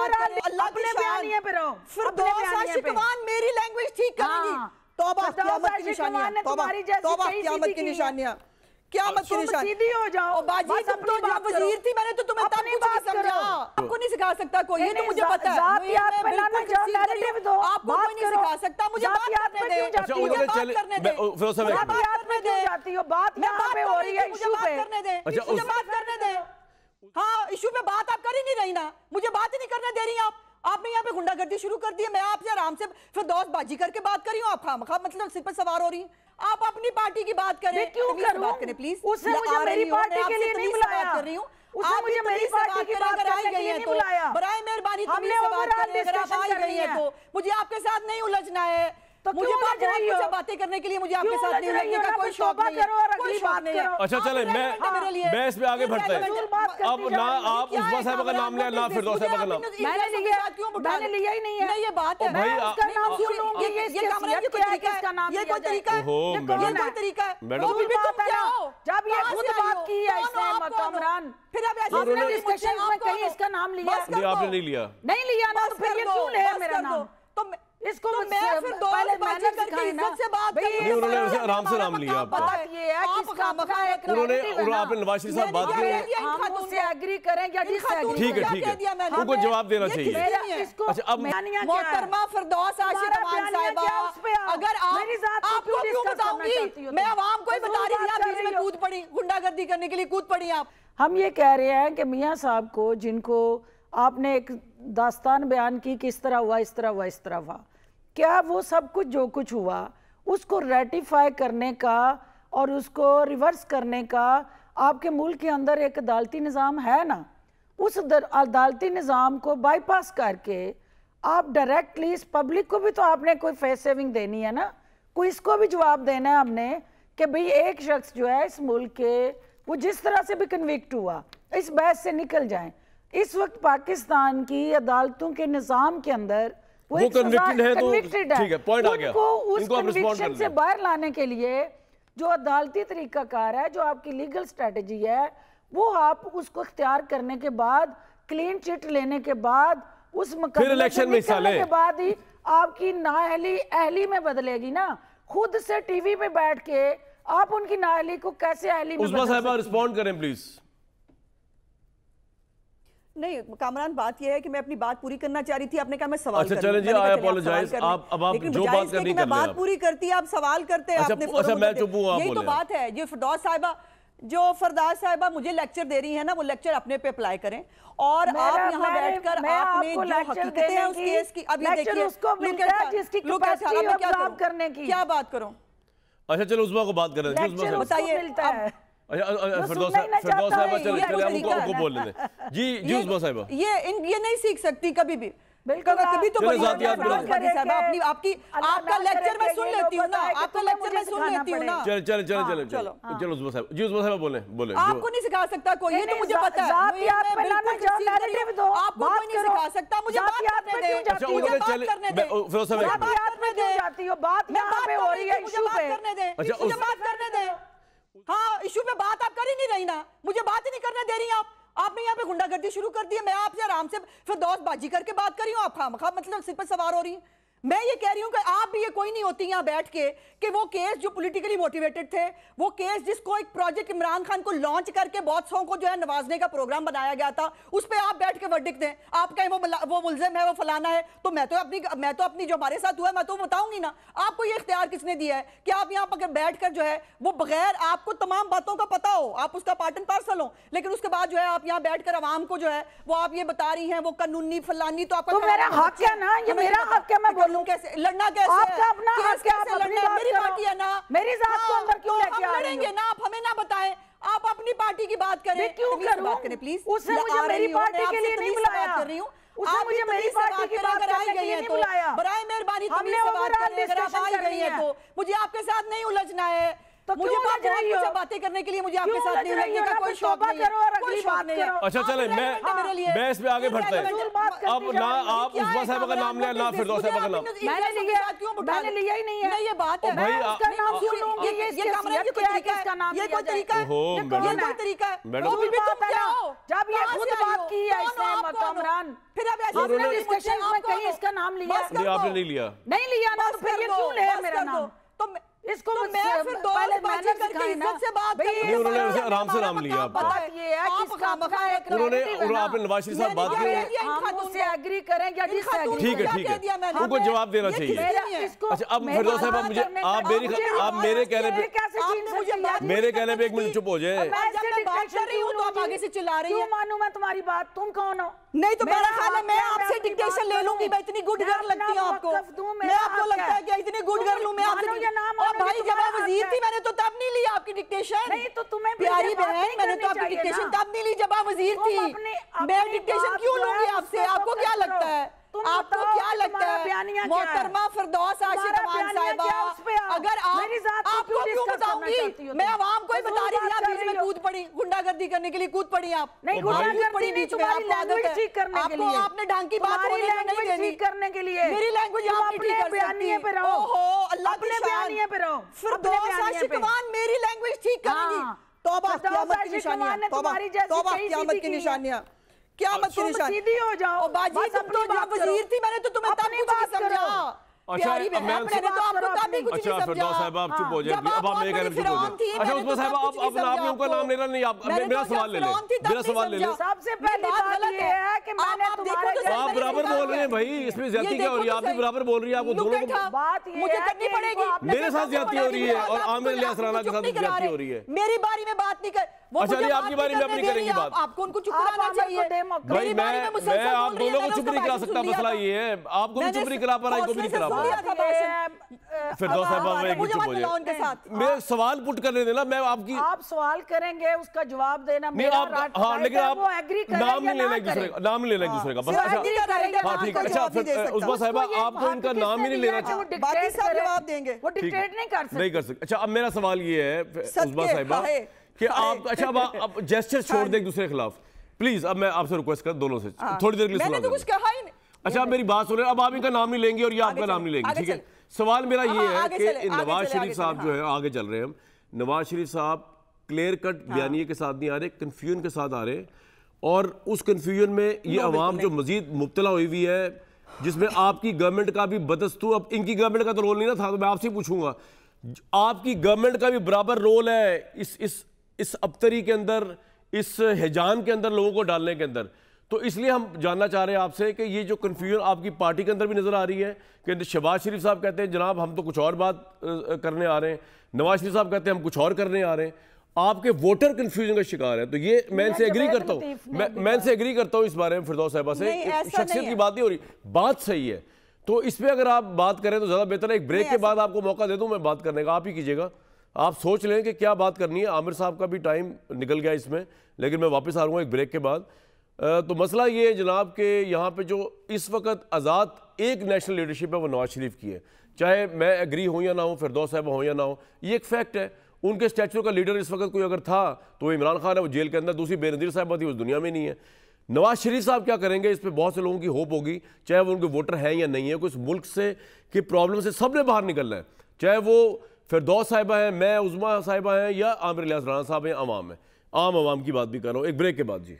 اللہ اپنے بیانیے پہ رہو. فردوس عاشقوان میری لینگویج ٹھیک کریں گی. توبہ قیامت کی نشانیاں, توبہ قیامت کی نشانیاں, قیامت کی نشانیاں. سیدھی ہو جاؤ. باجی تم تو جب وزیر تھی میں نے تو تمہیں تب کچھ نہیں سمجھا. آپ کو نہیں سکھا سکتا کوئی, یہ تو مجھے پتا ہے. آپ کو کوئی نہیں سکھا سکتا, مجھے بات کرنے دیں. مجھے بات کرنے دیں. ذاتیات میں کیوں جاتی ہو؟ بات یہاں پہ ہو رہی ہے ایشو پہ. مجھے بات کرنے دیں. ہاں ایشو پہ بات آپ کر ہی نہیں رہی نا, مجھے بات ہی نہیں کرنے دے رہی آپ نے یہاں پہ گنڈا گردی شروع کر دی ہے. میں آپ سے آرام سے فردوس باجی کر کے بات کر رہی ہوں, آپ خواہ مطلب سر پر سوار ہو رہی ہیں. آپ اپنی پارٹی کی بات کریں. کیوں کروں؟ پلیز اس نے مجھے میری پارٹی کے لیے نہیں بلایا. اس نے مجھے میری پارٹی کی بات کرنے کے لیے نہیں بلایا. برائے مہربانی تمیز سے بات کریں. اگر آپ آئی گئی ہیں تو مجھے آپ کے ساتھ نہیں الجھنا ہے. مجھے باتیں کرنے کے لیے مجھے آپ کے ساتھ نہیں الجھنے کا کوئی شوق نہیں ہے, کوئی شوق نہیں ہے. اچھا چلیں میں اس پہ آگے بڑھتے ہیں. اب نہ آپ عثمان صاحبہ کا نام لیں نہ فردوس صاحبہ کا نام. میں نے لیا ہی نہیں ہے. یہ بات ہے, میں اس کا نام کیوں لوں گی؟ یہ کامران کیا ہے کس کا نام لیا جائے؟ یہ کوئی طریقہ ہے. وہ بھی بات ہے نا, جب یہ خود بات کی ہے اس نے کامران, پھر اب ایسے آپ نے ڈسکشن میں کہیں اس کا نام لیا؟ نہیں آپ نے نہیں لیا. نہیں لیا نا, تو پھر یہ کیوں لے میرا نام؟ اس کو پہلے مینر سکھائیں نا. انہوں نے آرام سے نام لیا. بات یہ ہے کس کا اپنا ایک ریلیٹیو ہے نا. آپ نے نواز شریف صاحب بات کی, ہم اس سے ایگری کریں یا ڈس ایگری. ٹھیک ہے ان کو جواب دینا چاہیے. محترمہ فردوس عاشقوان صاحبہ, اگر آپ کو کیوں بتاؤں گی, میں عوام کو ہی بتا رہی تھی, آپ بیچ میں کود پڑی, گنڈا گردی کرنے کے لیے کود پڑی آپ. ہم یہ کہہ رہے ہیں کہ میاں صاحب کو, جن کو آپ نے ایک داستان بیان کی کہ اس طرح ہوا, اس طرح ہوا, اس طرح ہوا, کیا وہ سب کچھ جو کچھ ہوا اس کو ریٹیفائی کرنے کا اور اس کو ریورس کرنے کا آپ کے ملک کے اندر ایک عدالتی نظام ہے نا. اس عدالتی نظام کو بائی پاس کر کے آپ ڈائریکٹلی اس پبلک کو بھی تو آپ نے کوئی فیس سیونگ دینی ہے نا, کوئی اس کو بھی جواب دینا ہے ہم نے کہ بھئی ایک شخص جو ہے اس ملک کے, وہ جس طرح سے بھی کنوکٹ ہوا, اس بحث سے نکل جائیں. اس وقت پاکستان کی عدالتوں کے نظام کے اندر وہ کنوکٹڈ ہے, ان کو اس کنوکشن سے باہر لانے کے لیے جو عدالتی طریقہ کار ہے, جو آپ کی لیگل سٹریٹجی ہے, وہ آپ اس کو اختیار کرنے کے بعد, کلین چٹ لینے کے بعد, اس مقدمے سے نکلنے کے بعد ہی آپ کی نااہلی اہلی میں بدلے گی نا. خود سے ٹی وی پہ بیٹھ کے آپ ان کی نااہلی کو کیسے اہلی میں بدل سکتے ہیں؟ عثمان صاحبہ رسپونڈ کریں پلیز. نہیں کامران, بات یہ ہے کہ میں اپنی بات پوری کرنا چاہ رہی تھی, آپ نے کہا میں سوال کروں. اچھا چلیں جی, آئی اپولوجائز. اب آپ جو بات کرنی کر لیں. بات پوری کرتی ہے, آپ سوال کرتے ہیں. اچھا میں چپ ہوں, آپ بولیں. یہی تو بات ہے. جو فردوس صاحبہ مجھے لیکچر دے رہی ہیں نا, وہ لیکچر اپنے پہ اپلائی کریں. اور آپ یہاں بیٹھ کر آپ نے جو حقیقتیں ہیں اس کیس کی, اب یہ دیکھیے کیا بات کروں. اچھا چلو عثمان کو بات کریں. بتائیے فردوس صاحبہ چلے ان کو بولنے دیں. جی عثمان صاحبہ, یہ نہیں سیکھ سکتی کبھی بھی. کبھی تو آپ کا لیکچر میں سن لیتی ہوں نا, آپ کا لیکچر میں سن لیتی ہوں نا. چلو عثمان صاحبہ, جی عثمان صاحبہ بولیں. آپ کو نہیں سکھا سکتا کوئی, یہ تو مجھے پتا ہے. آپ کو کوئی نہیں سکھا سکتا, مجھے بات کرنے دیں. مجھے بات کرنے دیں. فردوس صاحبہ میں کیوں جاتی ہو؟ بات یہاں پہ ہو رہی ہے ایشو پہ. مجھے بات کرنے دیں. ہاں ایشو پہ بات آپ کر ہی نہیں رہی نا, مجھے بات ہی نہیں کرنے دے رہی آپ نے یہاں پہ گنڈا گردی شروع کر دی ہے. میں آپ سے آرام سے فردوس باجی کر کے بات کر رہی ہوں, آپ خواہ مطلب سر پر سوار ہو رہی ہیں. میں یہ کہہ رہی ہوں کہ آپ بھی یہ کوئی نہیں ہوتی یہاں بیٹھ کے کہ وہ کیس جو پولیٹیکلی موٹیویٹڈ تھے, وہ کیس جس کو ایک پروجیکٹ عمران خان کو لانچ کر کے بہت سو کو جو ہے نوازنے کا پروگرام بنایا گیا تھا, اس پہ آپ بیٹھ کے ورڈکٹ دیں. آپ کہیں وہ ملزم ہے, وہ فلانا ہے, تو میں تو اپنی جو ہمارے ساتھ ہوا ہے میں تو بتاؤں گی نا. آپ کو یہ اختیار کس نے دیا ہے کہ آپ یہاں پر بیٹھ کر جو ہے وہ بغیر آپ کو تمام باتوں کا پتا ہو, آپ اس کا پارٹ اینڈ پارسل ہو, لیکن اس کے بعد جو ہے آپ یہاں بیٹھ کر عوام کو جو ہے وہ آپ یہ بتا رہی ہیں وہ قانونی فلانی. تو آپ کا میرا حق ہے نا, یہ میرا حق ہے, میں بولوں کیسے لڑنا, کیسے آپ کا اپنا حق ہے, آپ اپنی بات میری پارٹی ہے نا, میری ذات کو اندر کیوں لے کے آ رہی ہو؟ ہم لڑیں گے نا, آپ ہمیں نہ بتائیں, آپ اپنی پارٹی کی بات کریں. میں کیوں کروں؟ پلیز, اس نے مجھے میری پارٹی کے لیے نہیں بلایا. اس نے مجھے میری پارٹی کی بات کرنے کے لیے نہیں بلایا. برائے مہربانی تمیز سے بات کریں. اگر آپ آئی گئی ہیں تو مجھے آپ کے ساتھ نہیں الجھنا ہے. تو मुझे क्यों लज रही हो? बातें करने के लिए मुझे आपके क्यों साथ लज नहीं रही लगने हो? का ना कोई फिर शौक तौबा नहीं है, करो और कोई अगली शौक बात नहीं है। करो। अच्छा चलें, मैं इस पे आगे बढ़ते हैं। अब ना आप उस्मा साहिबा का नाम लें, ना फिरदौस साहिबा का नाम। मैंने लिया ही नहीं है। नहीं, ये बात है। भाई, मैं उसका नाम क्यों लूंगी? ये ये कमरा इसकी क्या है? किसका नाम ये लिया कोई जाए? तरीका है? ओहो, ये मैडम। कोई तरीका है? मैडम। तो भी तुम क्या हो? जब ये कहाँ खुद से आई बात हो? की है कौन हो इसने आप? कौन हो? कमरान, फिर अब ऐसे आपने बोलो, डिस्कशन आप में कौन कहीं हो? इसका नाम लिया? बस कर नहीं, आपने दो। नहीं लिया। नहीं लिया ना, तो बस फिर कर ये दो, क्यों ले बस मेरा कर दो। नाम? तो मैं- इसको तो मैं फिर दो पहले बाजी मैंने करके सिखाई ना। इज्जत से बात भाई, करिए। नहीं, उन्होंने हमारा उसे आराम से नाम मकाम लिया आपका। पता बात ये है कि आप इसका अपना एक उन्होंने narrative है ना। आपने नवाज शरीफ साहब बात मैंने की। क्या हम खातून उससे को? एग्री करें या इन डिसएग्री खातून ठीक है, को ठीक क्या है। कह दिया मैंने? उनको जवाब देना ये चाहिए। किसी मेरा नहीं है। इसको अच्छा, अब मेरी फिरदौस साहब, बात मुझे करने आप का- मेरी मुझे आप बात मेरे करने कहने पे की कैसे आपने छीन मुझे सकती बात है? मेरे कहने पे एक मिनट चुप हो जाए। मैं जब मैं ऐसे बात डिक्टेशन कर रही हूँ तो आप क्यों आगे से चिल्ला रही क्यों हैं? मानूं मैं तुम्हारी बात? तुम कौन हो? नहीं तो मेरा ख्याल है मैं हक आपसे अपनी डिक्टेशन बात ले लूंगी। करूं। मैं इतनी गुड मैं गर्ल लगती हूँ अपना आपको? वक़्फ़ दूं, मैं मेरा आपको हक लगता है है। कि इतनी गुड गर्ल हूँ मैं मानो आपसे? या ना और मानो, भाई ये जब आप तुम्हारा वजीर हक थी है। मैंने तो तब नहीं ली आपकी डिक्टेशन। नहीं तो तुम्हें भी प्यारी ये बात बहन, नहीं मैंने करनी तो आपकी चाहिए डिक्टेशन ना। तब नहीं ली जब आप वजीर तुम थी। अपनी मैं डिक्टेशन बात क्यों जो है लूंगी आपसे? उसको आपको फोकस क्या करो। लगता है? तुम आपको बताओ क्या कि लगता तुम्हारा है? बयानिया क्या है? मोहतरमा फिरदौस आशिक तुम्हारा अमान बयानिया साहिबा, क्या है? उस पे आओ। अगर आप मेरी जात को आपको क्यों क्यों डिस्कस करना बताऊंगी? चाहती हो मैं तुम? आवाम को ही फजूल बता रही थी, बात आप कर बीच रही में हो। कूद पड़ी, गुंडागर्दी करने के लिए कूद पड़ी आप। नहीं, भाई, गुंडागर्दी पड़ी नहीं, बीच में, तुम्हारी आपको आदत लैंग्वेज है। ठीक करने के आपको लिए। आपने ढंग की बात तुम्हारी बोलने को नहीं लैंग्वेज देनी। ठीक करने के लिए। मेरी लैंग्वेज तुम आप नहीं ठीक अपने कर बयानिए सकती। पे रहो। ओहो, अल्लाह की अपने शान। बयानिए पे रहो। फिरदौस अपने बयानिए आशिक पे। अमान मेरी लैंग्वेज ठीक करेगी। हाँ। तौबा, फिरदौस क़यामत की आशिक निशानियां, अमान ने तौबा, तुम्हारी जैसी तौबा, कई क़यामत सीधी की की हैं। निशानियां, क़यामत की तुम निशानियां। सीधी हो जाओ। ओ बाजी, बस तुम अपनी तो जब बात करो। वजीर थी मैंने तो तुम्हें तब अपनी कुछ नहीं बात करो। समझा। अच्छा, प्यारी अब बहन, मैं मैंने तो आपको तब भी कुछ अच्छा नहीं समझा। फिरदौस साहिबा आप चुप हो जाए। जब अब आप मेरे कहने पे चुप हो फिरौन थी, जाए। अच्छा मैंने उस्मा तो साहिबा, तब कुछ आप नहीं आपने समझा उनका नाम लेना नहीं, आप मैंने मेरा तो सवाल जब ले लें, फिरौन थी तब मेरा नहीं सवाल ले लें। समझा। सबसे पहली बात बात गलत ये है कि मैंने आप देखो तुम्हारे तो जैसे आप बराबर मेरी बोल रहे हैं बात भाई, है। इसमें ज्यादती ये क्या हो रही है? देखो आप तो भी सही। बराबर बोल रही है, आपको Look दोनों at को her। बात ये मुझे है करनी कि पड़ेगी। इनको आपने मेरे साथ ज्यादती हो रही है और आमिर लिया सराना के साथ चुप नहीं करा ज्यादती रहे। हो रही है। मेरी बारी में बात नहीं कर वो अच्छा, मुझे नहीं, बात आपकी बारी में करने अपनी दे रही करेंगी है। बात। आपको उनको चुप आप कराना आमिर को चाहिए। दे मौका। भाई मेरी बारी में मैं मुसलसल आप बोल रही है, दोनों को मैंने चुप नहीं उसको करा बात सकता, सुन लिया मसला था। ये है आपको भी मैंने चुप नहीं करा पा रहा, इनको भी नहीं करा पा रहा। था भाषण। फिरदौस साहिबा, मैं एक मिनट चुप हो मुझे जाए। उनके साथ मैं सवाल पुट करने देना, मैं आपकी आप सवाल करेंगे उसका जवाब देना नहीं मेरा आप राइट हाँ, है, लेकिन आप वो एग्री करे नाम या नहीं लेना ना एक दूसरे करे। का, नाम नहीं लेना एक दूसरे का बस। वो अच्छा एग्री करेगा, हाँ ना ठीक है। करे। अच्छा जवाब नहीं दे फिर सकता। उस्मा साहिबा, उसको ये आपको इनका हक नाम ही नहीं किसने लेना दिया कि वो चाहिए। बाकी डिक्टेट सब करे? जवाब देंगे। वो डिक्टेट नहीं कर सकते। नहीं कर सकते। अच्छा अब मेरा सवाल ये है उस्मा सत्य साहिबा है, कि है। आप अच्छा अब जेस्चर छोड़ दें एक दूसरे के खिलाफ प्लीज। अब मैं आपसे रिक्वेस्ट कर दोनों से थोड़ी देर के लिए मैंने तो सुना कुछ कहा ही नहीं। अच्छा आप मेरी बात सुन रहे हैं, अब आप इनका नाम नहीं लेंगे और ये आपका नाम नहीं लेंगे, आगे ठीक है? चले। सवाल मेरा ये हाँ, है आगे कि चले, आगे नवाज चले, शरीफ आगे साहब चले, जो है, आगे चल रहे हैं हम, नवाज शरीफ साहब क्लियर कट बयानिए के साथ नहीं आ रहे, कन्फ्यूजन के साथ आ रहे हैं और उस कन्फ्यूजन में ये अवाम जो मजीद मुब्तला हुई हुई है, जिसमें आपकी गवर्नमेंट का भी बदस्तूर, अब इनकी गवर्नमेंट का तो रोल नहीं ना था, तो मैं आपसे पूछूंगा आपकी गवर्नमेंट का भी बराबर रोल है इस अबतरी के अंदर, इस हिजान के अंदर, लोगों को डालने के अंदर। तो इसलिए हम जानना चाह रहे हैं आपसे कि ये जो कन्फ्यूजन आपकी पार्टी के अंदर भी नजर आ रही है कि शहबाज शरीफ साहब कहते हैं जनाब हम तो कुछ और बात करने आ रहे हैं, नवाज शरीफ साहब कहते हैं हम कुछ और करने आ रहे हैं, आपके वोटर कन्फ्यूजन का शिकार है। तो ये मैं इनसे एग्री करता हूँ, मैं इनसे एग्री करता हूँ इस बारे में फिरदौस साहिबा से, शख्सियत की बात नहीं हो रही, बात सही है। तो इस पर अगर आप बात करें तो ज़्यादा बेहतर है। एक ब्रेक के बाद आपको मौका दे दूँ मैं बात करने का, आप ही कीजिएगा, आप सोच लें कि क्या बात करनी है। आमिर साहब का भी टाइम निकल गया इसमें, लेकिन मैं वापस आ रहा हूँ एक ब्रेक के बाद। तो मसला ये है जनाब कि यहाँ पे जो इस वक्त आज़ाद एक नेशनल लीडरशिप है वो नवाज शरीफ की है, चाहे मैं एग्री हूँ या ना हूँ, फिरदौस साहब हो या ना हो, ये एक फैक्ट है। उनके स्टैचू का लीडर इस वक्त कोई अगर था तो वो इमरान खान है, वो जेल के अंदर, दूसरी बेनज़ीर साहब थी, उस दुनिया में नहीं है। नवाज शरीफ साहब क्या करेंगे, इस पर बहुत से लोगों की होप होगी, चाहे वो उनके वोटर हैं या नहीं है। कुछ मुल्क से की प्रॉब्लम से सब ने बाहर निकलना है, चाहे वो फिरदौस साहिबा हैं, मैं, उज़्मा साहिबा हैं, या आमिर लियास राणा साहब हैं, आवाम है, आम आवाम की बात भी कर रहा हूँ। एक ब्रेक के बाद जी।